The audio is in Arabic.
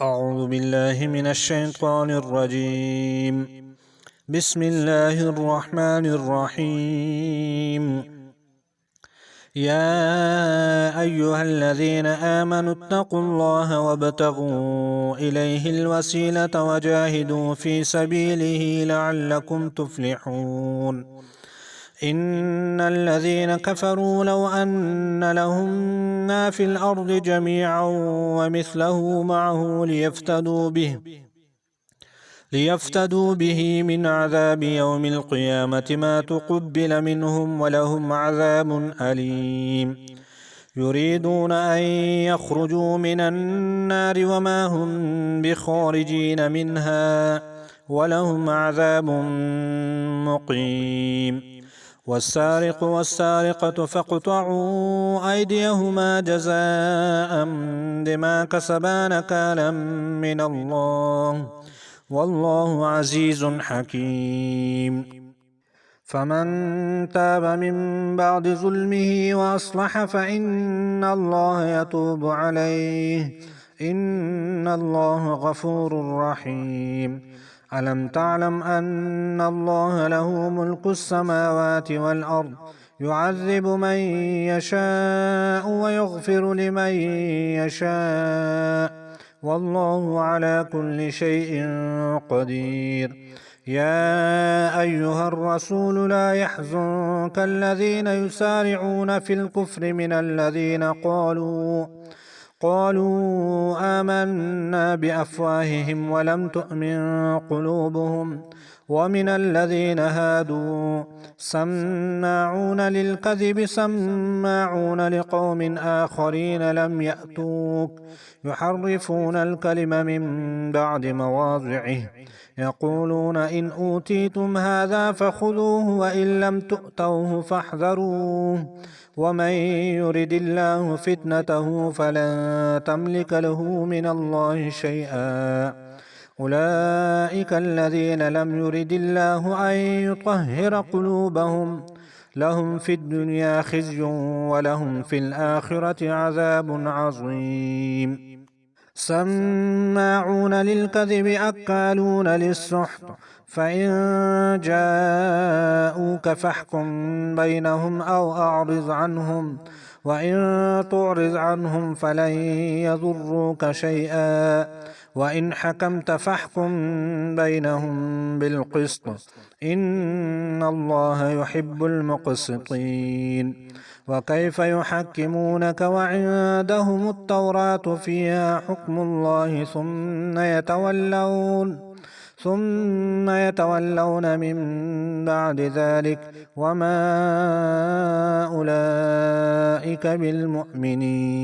أعوذ بالله من الشيطان الرجيم. بسم الله الرحمن الرحيم. يا أيها الذين آمنوا اتقوا الله وابتغوا إليه الوسيلة وجاهدوا في سبيله لعلكم تفلحون. إن الذين كفروا لو أن لهم ما في الأرض جميعا ومثله معه ليفتدوا به من عذاب يوم القيامة ما تقبل منهم ولهم عذاب أليم. يريدون أن يخرجوا من النار وما هم بخارجين منها ولهم عذاب مقيم. والسارق والسارقة فاقطعوا أيديهما جزاء بما كسبا نكالا من الله والله عزيز حكيم. فمن تاب من بعد ظلمه وأصلح فإن الله يتوب عليه إن الله غفور رحيم. ألم تعلم أن الله له ملك السماوات والأرض يعذب من يشاء ويغفر لمن يشاء والله على كل شيء قدير. يا أيها الرسول لا يحزنك الذين يسارعون في الكفر من الذين قالوا آمنا بأفواههم ولم تؤمن قلوبهم ومن الذين هادوا سماعون للكذب سماعون لقوم آخرين لم يأتوك يحرفون الكلم من بعد مواضعه يقولون إن أوتيتم هذا فخذوه وإن لم تؤتوه فاحذروه ومن يرد الله فتنته فلن تملك له من الله شيئا. أولئك الذين لم يرد الله أن يطهر قلوبهم لهم في الدنيا خزي ولهم في الآخرة عذاب عظيم. سماعون للكذب أكالون للسحت فإن جاءوك فاحكم بينهم أو أعرض عنهم وإن تعرض عنهم فلن يضروك شيئا وإن حكمت فاحكم بينهم بالقسط إن الله يحب المقسطين. وكيف يحكمونك وعندهم التوراة فيها حكم الله ثم يتولون من بعد ذلك وما أولئك بالمؤمنين.